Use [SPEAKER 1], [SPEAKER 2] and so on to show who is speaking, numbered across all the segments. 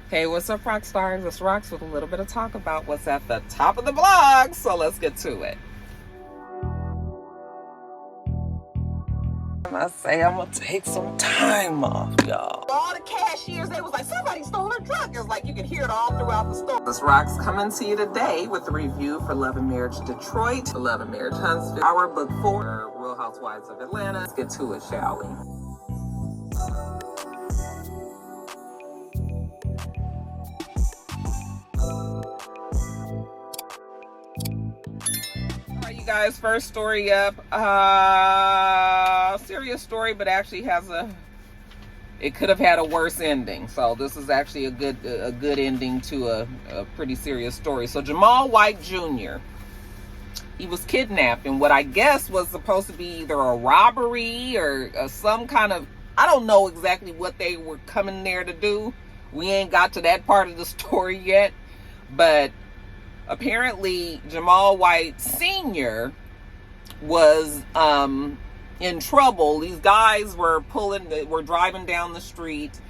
[SPEAKER 1] Hey, what's up, Roxstars? It's Rox with a little bit of talk about what's at the top of the blog. So let's get to it. I say I'm gonna take some time off, y'all. All the cashiers, they was like, somebody stole her truck. It was like you can hear it all throughout the store. This Rox coming to you today with a review for Love and Marriage Detroit, Love and Marriage Huntsville, our book 4, Real Housewives of Atlanta. Let's get to it, shall we? Guys, first story up, serious story, but actually it could have had a worse ending. So this is actually a good ending to a pretty serious story. So Jamal White Jr., he was kidnapped in what I guess was supposed to be either a robbery or some kind of, I don't know exactly what they were coming there to do. We ain't got to that part of the story yet, but apparently Jamal White Sr. was in trouble. These guys were driving down the street,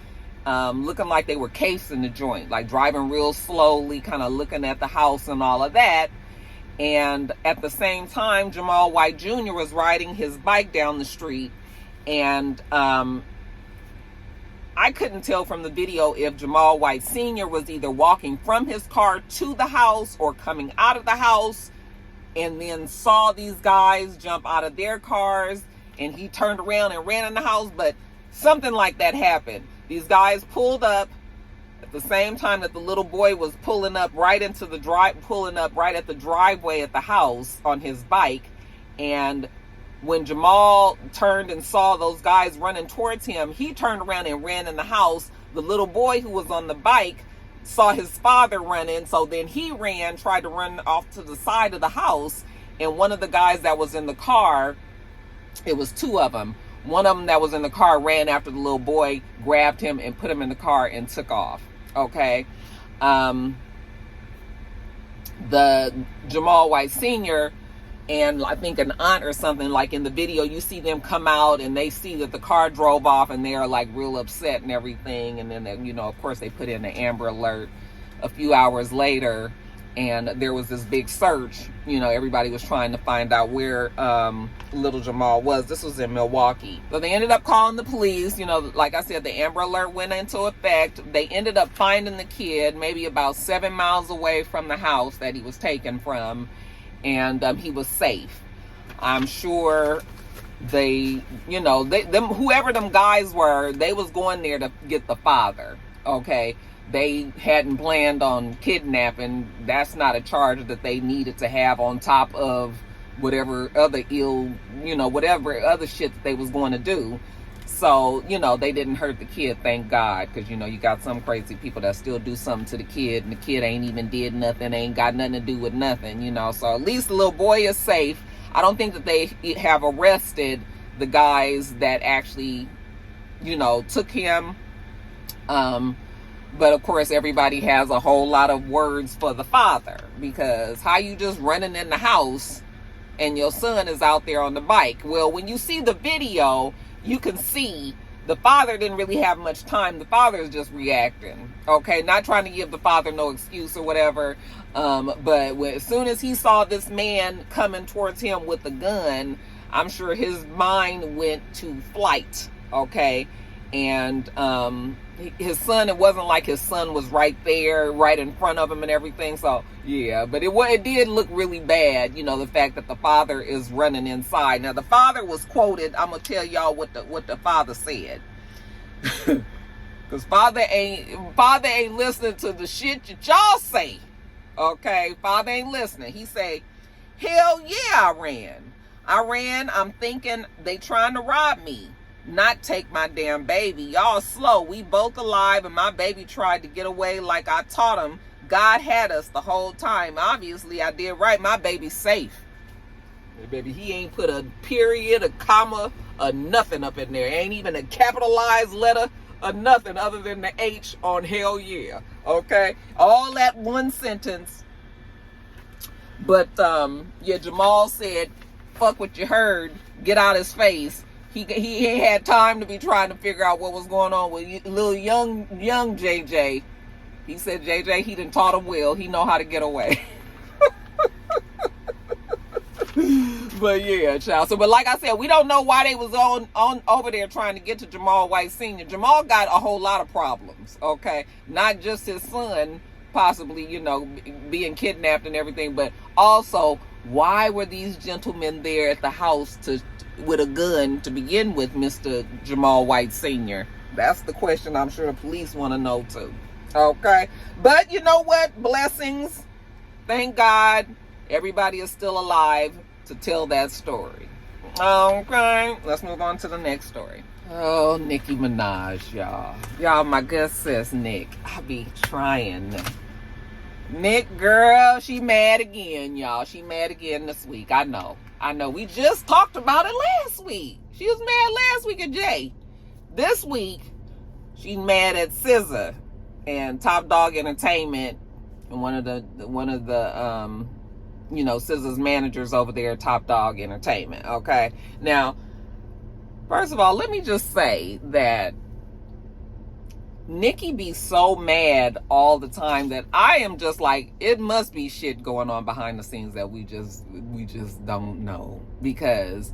[SPEAKER 1] looking like they were casing the joint, like driving real slowly, kind of looking at the house and all of that. And at the same time, Jamal White Jr. was riding his bike down the street, and I couldn't tell from the video if Jamal White Sr. was either walking from his car to the house or coming out of the house and then saw these guys jump out of their cars and he turned around and ran in the house, but something like that happened. These guys pulled up at the same time that the little boy was pulling up right at the driveway at the house on his bike. And when Jamal turned and saw those guys running towards him, he turned around and ran in the house. The little boy who was on the bike saw his father running, so then he tried to run off to the side of the house, and one of the guys that was in the car, it was two of them, one of them that was in the car ran after the little boy, grabbed him and put him in the car and took off. Okay. The Jamal White Sr. and I think an aunt or something, like in the video, you see them come out and they see that the car drove off and they're like real upset and everything. And then, of course, they put in the Amber Alert a few hours later, and there was this big search. Everybody was trying to find out where little Jamal was. This was in Milwaukee. So they ended up calling the police. Like I said, the Amber Alert went into effect. They ended up finding the kid maybe about 7 miles away from the house that he was taken from. And he was safe. I'm sure whoever them guys were, they was going there to get the father. Okay, they hadn't planned on kidnapping. That's not a charge that they needed to have on top of whatever other whatever other shit that they was going to do. So, they didn't hurt the kid, thank God, because, you got some crazy people that still do something to the kid, and the kid ain't even did nothing, ain't got nothing to do with nothing, So at least the little boy is safe. I don't think that they have arrested the guys that actually, took him. But, of course, everybody has a whole lot of words for the father, because how you just running in the house and your son is out there on the bike? Well, when you see the video, you can see the father didn't really have much time. The father is just reacting, okay? Not trying to give the father no excuse or whatever. But as soon as he saw this man coming towards him with a gun, I'm sure his mind went to flight, okay? And his son, it wasn't like his son was right there, right in front of him and everything. So, yeah, but it did look really bad, the fact that the father is running inside. Now, the father was quoted. I'm going to tell y'all what the father said. Because father ain't listening to the shit that y'all say. Okay? Father ain't listening. He say, hell yeah, I ran. I'm thinking they trying to rob me, not take my damn baby. Y'all slow. We both alive, and my baby tried to get away like I taught him. God had us the whole time. Obviously, I did right. My baby's safe. Baby, he ain't put a period, a comma, or nothing up in there. Ain't even a capitalized letter or nothing other than the H on hell yeah. Okay? All that one sentence. But, yeah, Jamal said, fuck what you heard. Get out his face. He ain't had time to be trying to figure out what was going on with little young JJ He said JJ, he done taught him well. He know how to get away. But yeah, child. So, but like I said, we don't know why they was on over there trying to get to Jamal White Sr. Jamal got a whole lot of problems, okay? Not just his son possibly, you know, being kidnapped and everything, but also, why were these gentlemen there at the house with a gun to begin with, Mr. Jamal White Sr.? That's the question I'm sure the police want to know too, okay? But you know what? Blessings. Thank God everybody is still alive to tell that story. Okay, let's move on to the next story. Oh, Nicki Minaj, y'all. Y'all, my good sis, Nick. I be trying. Nick, girl, she mad again, y'all. She mad again this week. I know. We just talked about it last week. She was mad last week at Jay. This week, she's mad at SZA and Top Dog Entertainment and one of the you know, SZA's managers over there at Top Dog Entertainment, okay? Now, first of all, let me just say that Nicki be so mad all the time that I am just like, it must be shit going on behind the scenes that we just don't know. Because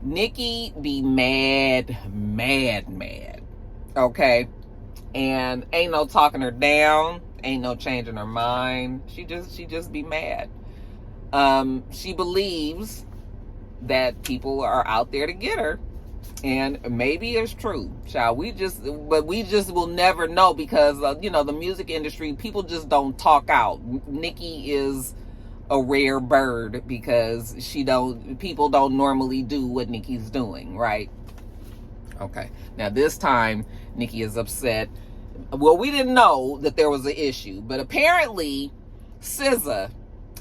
[SPEAKER 1] Nicki be mad, okay? And ain't no talking her down, ain't no changing her mind. She just be mad. She believes that people are out there to get her, and maybe it's true. But we just will never know because you know, the music industry, people just don't talk out. Nicki is a rare bird because people don't normally do what Nicki's doing, right? Okay. Now this time Nicki is upset. Well, we didn't know that there was an issue, but apparently SZA,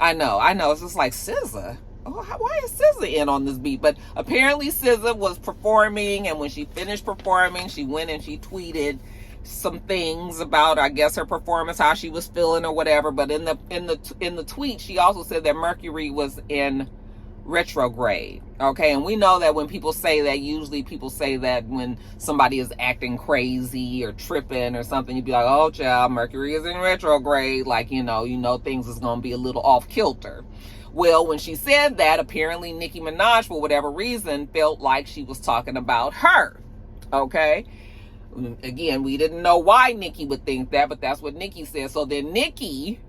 [SPEAKER 1] I know. It's just like, SZA? Oh, why is SZA in on this beat? But apparently SZA was performing, and when she finished performing, she went and she tweeted some things about, I guess, her performance, how she was feeling or whatever. But in the tweet, she also said that Mercury was in retrograde. Okay, and we know that when people say that, usually people say that when somebody is acting crazy or tripping or something, you'd be like, oh child, Mercury is in retrograde, like, you know things is gonna be a little off kilter. Well, when she said that, apparently Nicki Minaj, for whatever reason, felt like she was talking about her. Okay, again, we didn't know why Nicki would think that, but that's what Nicki said. So then Nicki,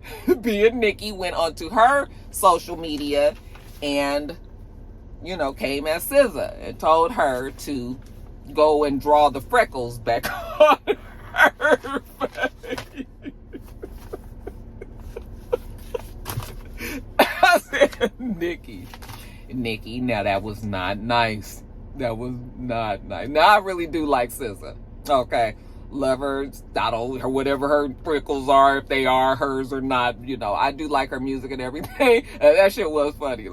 [SPEAKER 1] being Nicki, went onto her social media and, you know, came at SZA and told her to go and draw the freckles back on her face. I said, Nicki, now that was not nice. That was not nice. Now, I really do like SZA. Okay. Love her. I don't, whatever her freckles are, if they are hers or not, you know, I do like her music and everything. And that shit was funny.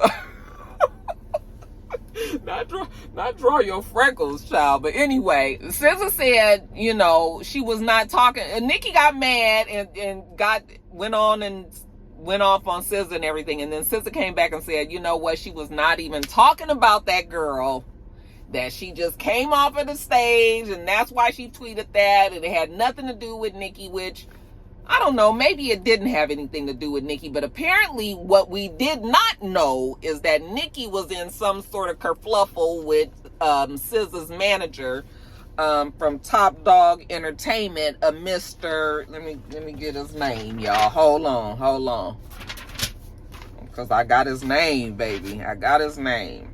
[SPEAKER 1] Not draw your freckles, child. But anyway, SZA said, you know, she was not talking. And Nicki got mad and went off on SZA and everything. And then SZA came back and said, you know what, she was not even talking about that girl. That she just came off of the stage, and that's why she tweeted that, and it had nothing to do with Nicki, which, I don't know, maybe it didn't have anything to do with Nicki, but apparently what we did not know is that Nicki was in some sort of kerfluffle with SZA's manager from Top Dog Entertainment, a Mr. Let me get his name, y'all. Hold on. Because I got his name, baby. I got his name.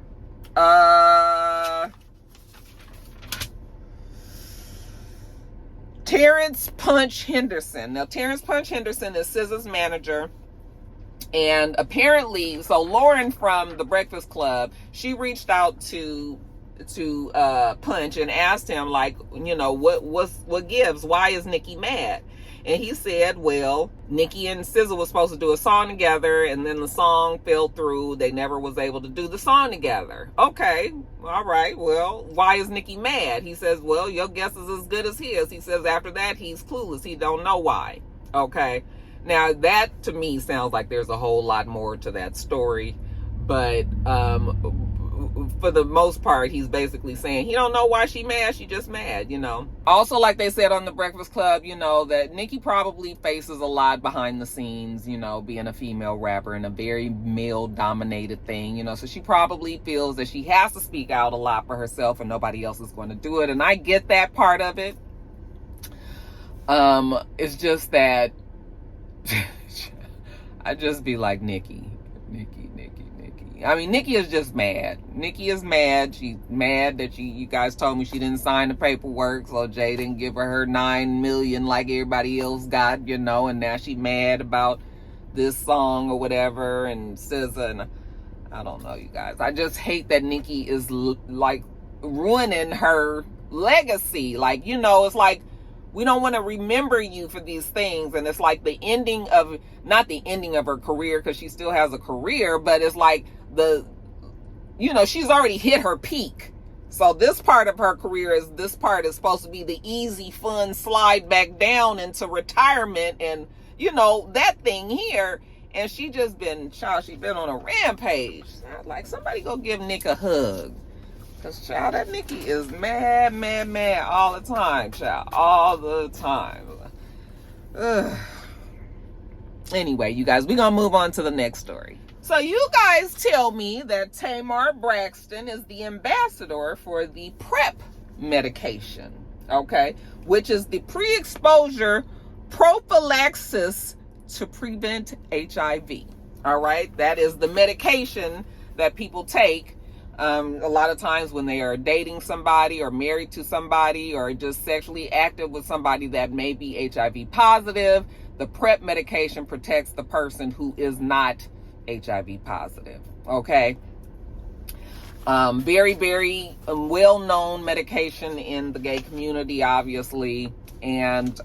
[SPEAKER 1] Terrence Punch Henderson. Now, Terrence Punch Henderson is SZA's manager. And apparently, so Lauren from The Breakfast Club, she reached out to Punch and asked him, like, you know, what gives? Why is Nicki mad? And he said, well, Nicki and SZA was supposed to do a song together, and then the song fell through. They never was able to do the song together. Okay, all right, well, why is Nicki mad? He says, well, your guess is as good as his. He says after that, he's clueless. He don't know why. Okay, now that to me sounds like there's a whole lot more to that story. But for the most part, he's basically saying he don't know why she mad. She just mad, you know. Also, like they said on the Breakfast Club, you know, that Nicki probably faces a lot behind the scenes, you know, being a female rapper in a very male-dominated thing, you know. So she probably feels that she has to speak out a lot for herself and nobody else is going to do it. And I get that part of it. It's just that I just be like, Nicki. I mean, Nicki is just mad. Nicki is mad. She's mad that you guys told me she didn't sign the paperwork, so Jay didn't give her $9 million like everybody else got, you know, and now she mad about this song or whatever, and SZA, and I don't know, you guys. I just hate that Nicki is like ruining her legacy. Like, you know, it's like we don't want to remember you for these things, and it's like the ending of, not the ending of her career, because she still has a career, but it's like she's already hit her peak. So this part of her career is supposed to be the easy, fun slide back down into retirement and, you know, that thing here. And she just been, child, she been on a rampage. Like, somebody go give Nick a hug. Because, child, that Nicki is mad all the time, child. All the time. Ugh. Anyway, you guys, we're going to move on to the next story. So you guys tell me that Tamar Braxton is the ambassador for the PrEP medication, okay? Which is the pre-exposure prophylaxis to prevent HIV, all right? That is the medication that people take a lot of times when they are dating somebody or married to somebody or just sexually active with somebody that may be HIV positive. The PrEP medication protects the person who is not HIV positive, okay? Very, very well-known medication in the gay community, obviously. And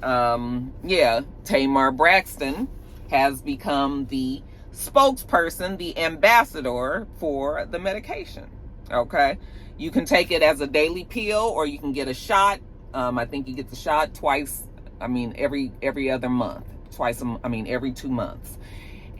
[SPEAKER 1] yeah, Tamar Braxton has become the spokesperson, the ambassador for the medication, okay? You can take it as a daily pill or you can get a shot. I think you get the shot twice, every other month. Every 2 months.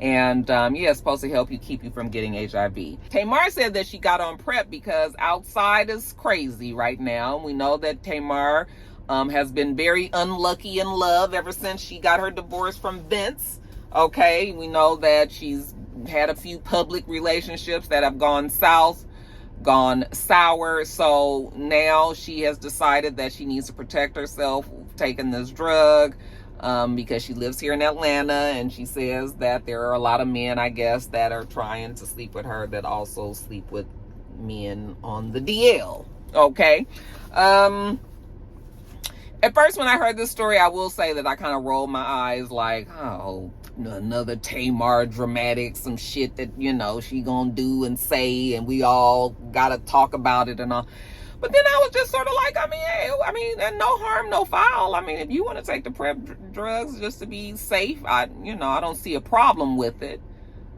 [SPEAKER 1] And yeah, it's supposed to help you, keep you from getting HIV. Tamar said that she got on PrEP because outside is crazy right now. We know that Tamar has been very unlucky in love ever since she got her divorce from Vince. Okay, we know that she's had a few public relationships that have gone south, gone sour. So now she has decided that she needs to protect herself, taking this drug. Because she lives here in Atlanta, and she says that there are a lot of men, I guess, that are trying to sleep with her that also sleep with men on the DL. Okay. At first, when I heard this story, I will say that I kind of rolled my eyes like, oh, another Tamar dramatic, some shit that, you know, she gonna do and say, and we all gotta talk about it and all. But then I was just sort of like, and no harm, no foul. If you want to take the PrEP drugs just to be safe, I don't see a problem with it.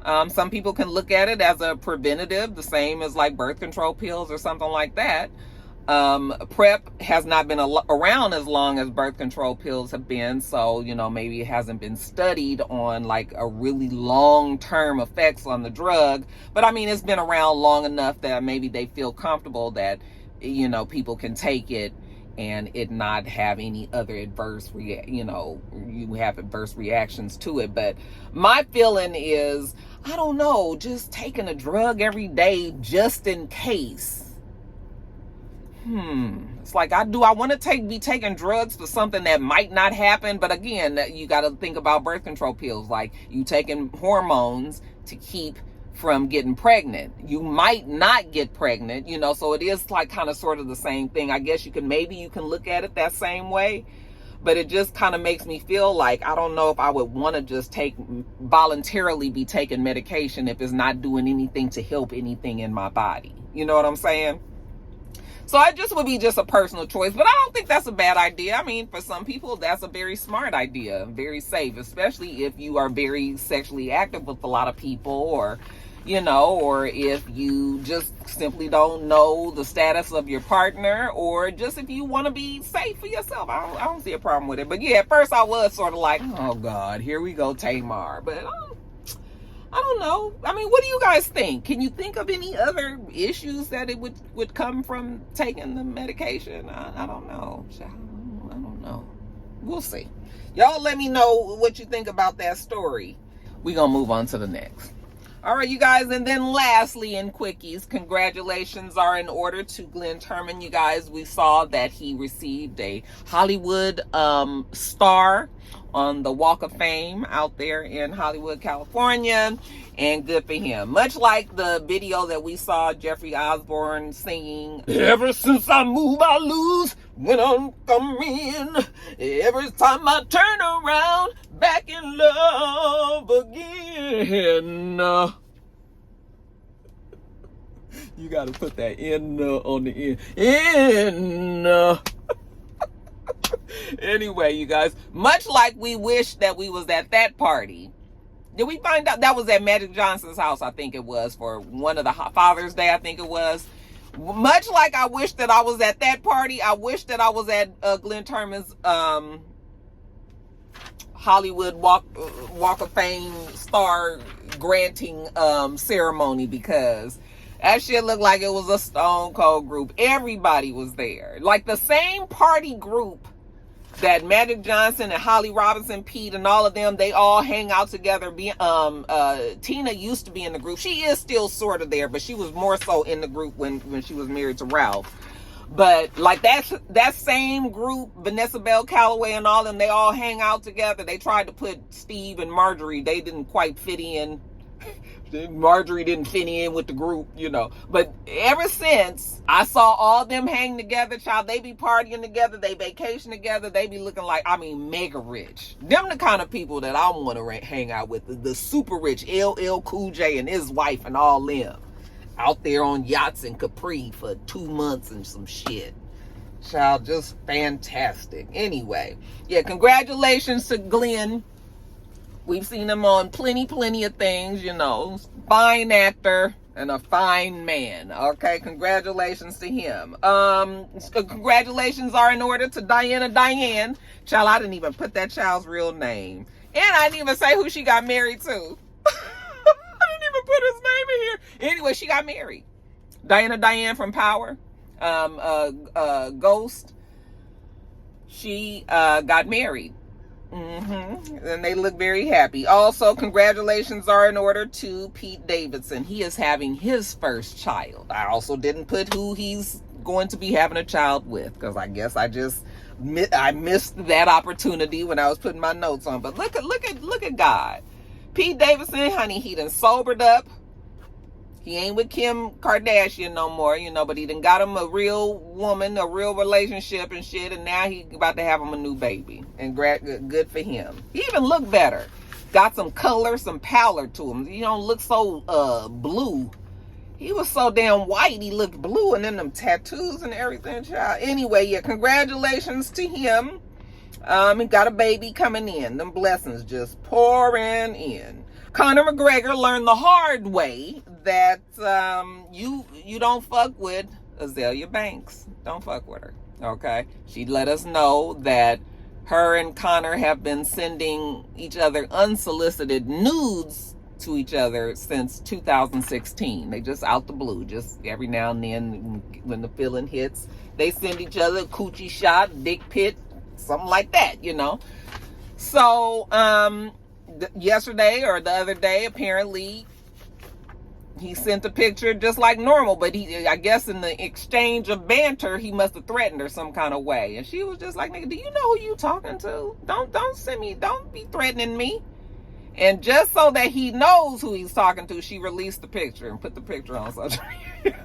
[SPEAKER 1] Some people can look at it as a preventative, the same as like birth control pills or something like that. PrEP has not been around as long as birth control pills have been. So, maybe it hasn't been studied on like a really long-term effects on the drug. But it's been around long enough that maybe they feel comfortable that, people can take it and it not have any other adverse you have adverse reactions to it. But my feeling is, I don't know, just taking a drug every day just in case. It's like, I want to be taking drugs for something that might not happen. But again, you got to think about birth control pills. Like, you taking hormones to keep from getting pregnant. You might not get pregnant, so it is like kind of sort of the same thing. I guess you can look at it that same way, but it just kind of makes me feel like, I don't know if I would want to just voluntarily be taking medication if it's not doing anything to help anything in my body. You know what I'm saying? So it just would be just a personal choice, but I don't think that's a bad idea. For some people, that's a very smart idea, very safe, especially if you are very sexually active with a lot of people, or if you just simply don't know the status of your partner, or just if you want to be safe for yourself. I don't see a problem with it. But yeah, at first I was sort of like, oh God, here we go, Tamar. But I don't know. I mean, what do you guys think? Can you think of any other issues that it would come from taking the medication? I don't know. I don't know. We'll see. Y'all let me know what you think about that story. We're going to move on to the next. All right, you guys. And then lastly, in Quickies, congratulations are in order to Glenn Turman. You guys, we saw that he received a Hollywood star on the Walk of Fame out there in Hollywood, California. And good for him. Much like the video that we saw Jeffrey Osborne singing, "Ever since I move, I lose. When I'm coming, every time I turn around, back in love again." You got to put that in on the end. Anyway, you guys, much like we wish that we was at that party. Did we find out that was at Magic Johnson's house? I think it was for one of the Father's Day. I think it was. Much like I wish that I was at that party, I wish that I was at Glenn Turman's Hollywood Walk of Fame star granting ceremony, because that shit looked like it was a stone cold group. Everybody was there. Like the same party group that Magic Johnson and Holly Robinson, Pete, and all of them, they all hang out together. Tina used to be in the group. She is still sort of there, but she was more so in the group when she was married to Ralph. But like that same group, Vanessa Bell Calloway and all of them, they all hang out together. They tried to put Steve and Marjorie. They didn't quite fit in. Marjorie didn't fit in with the group, But ever since I saw all them hang together, child, they be partying together, they vacation together, they be looking like, mega rich. Them the kind of people that I want to hang out with, the super rich LL Cool J and his wife and all them. Out there on yachts in Capri for 2 months and some shit. Child, just fantastic. Anyway, yeah, congratulations to Glenn. We've seen him on plenty of things, fine actor and a fine man. Okay, congratulations to him. Congratulations are in order to Diane. Child, I didn't even put that child's real name. And I didn't even say who she got married to. I didn't even put his name in here. Anyway, she got married. Diane from Power. Ghost. She got married. And they look very happy. Also, congratulations are in order to Pete Davidson. He is having his first child. I also didn't put who he's going to be having a child with, because I guess I missed that opportunity when I was putting my notes on. But look at God. Pete Davidson, honey, he done sobered up. He ain't with Kim Kardashian no more, but he done got him a real woman, a real relationship and shit, and now he about to have him a new baby. And good for him. He even looked better. Got some color, some pallor to him. He don't look so blue. He was so damn white, he looked blue, and then them tattoos and everything, child. Anyway, yeah, congratulations to him. He got a baby coming in. Them blessings just pouring in. Conor McGregor learned the hard way that you don't fuck with Azalea Banks. Don't fuck with her, okay? She let us know that her and Conor have been sending each other unsolicited nudes to each other since 2016. They just out the blue, just every now and then when the feeling hits, they send each other a coochie shot, dick pic, something like that, So, yesterday or the other day, apparently he sent a picture just like normal, but I guess in the exchange of banter, he must have threatened her some kind of way. And she was just like, nigga, do you know who you talking to? Don't send me, don't be threatening me. And just so that he knows who he's talking to, she released the picture and put the picture on social media.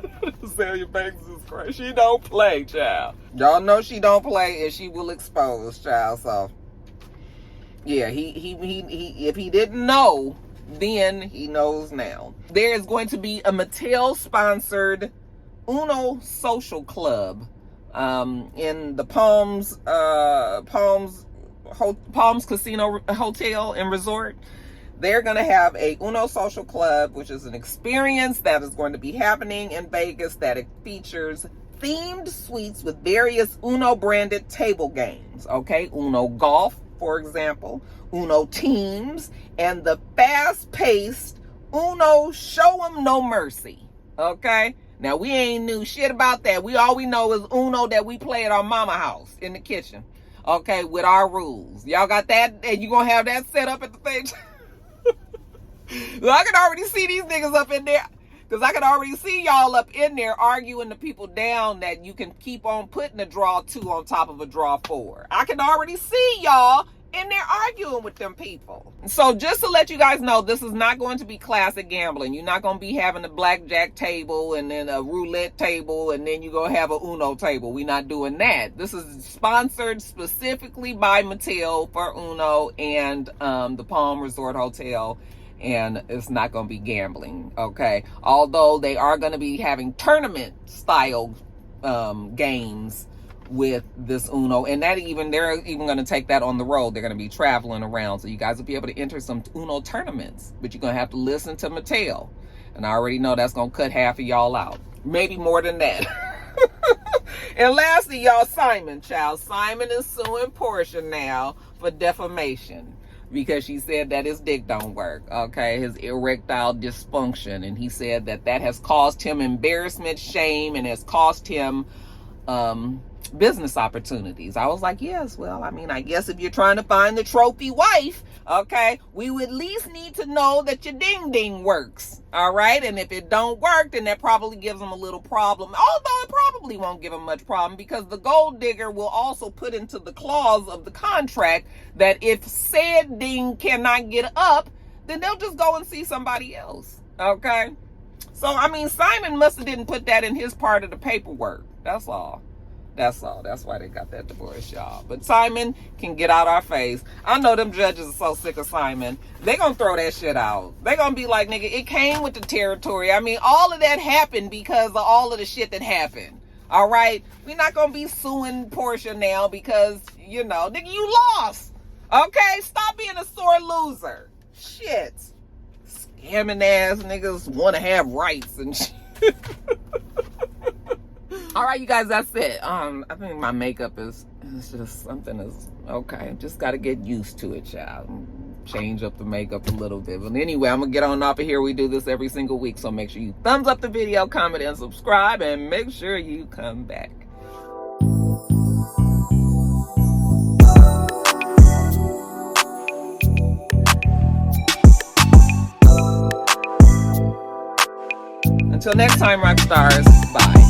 [SPEAKER 1] Azalea Banks is crazy. She don't play, child. Y'all know she don't play, and she will expose, child. So yeah, he if he didn't know then, he knows now. There is going to be a Mattel sponsored Uno social club in the Palms Casino Hotel and Resort. They're going to have a Uno social club, which is an experience that is going to be happening in Vegas, that it features themed suites with various Uno branded table games. Okay, Uno Golf, for example, Uno Teams, and the fast-paced Uno, show them no mercy. Okay? Now, we ain't knew shit about that. All we know is Uno that we play at our mama house in the kitchen. Okay, with our rules. Y'all got that? And you gonna have that set up at the thing? Well, I can already see these niggas up in there. Because I can already see y'all up in there arguing the people down that you can keep on putting a draw 2 on top of a draw 4. I can already see y'all in there arguing with them people. So just to let you guys know, this is not going to be classic gambling. You're not going to be having a blackjack table and then a roulette table and then you're going to have a Uno table. We're not doing that. This is sponsored specifically by Mattel for Uno and the Palm Resort Hotel. And it's not going to be gambling, okay? Although they are going to be having tournament-style games with this Uno. And they're even going to take that on the road. They're going to be traveling around. So you guys will be able to enter some Uno tournaments. But you're going to have to listen to Mattel. And I already know that's going to cut half of y'all out. Maybe more than that. And lastly, y'all, Simon, child. Simon is suing Portia now for defamation. Because she said that his dick don't work, okay? His erectile dysfunction. And he said that has caused him embarrassment, shame, and has cost him business opportunities. I was like, yes, well, I mean, I guess if you're trying to find the trophy wife, okay, we would at least need to know that your ding-ding works, all right? And if it don't work, then that probably gives him a little problem. Although it probably won't give him much problem because the gold digger will also put into the clause of the contract that if said ding cannot get up, then they'll just go and see somebody else, okay? So, I mean, Simon must have didn't put that in his part of the paperwork. That's all. That's all. That's why they got that divorce, y'all. But Simon can get out our face. I know them judges are so sick of Simon. They gonna throw that shit out. They gonna be like, nigga, it came with the territory. I mean, all of that happened because of all of the shit that happened. All right? We're not gonna be suing Portia now because, you know, nigga, you lost. Okay? Stop being a sore loser. Shit. Scamming ass niggas want to have rights and shit. All right, you guys, that's it. I think my makeup is just something is okay. Just got to get used to it, child. Change up the makeup a little bit. But anyway, I'm going to get on off of here. We do this every single week. So make sure you thumbs up the video, comment, and subscribe. And make sure you come back. Until next time, Roxstars. Bye.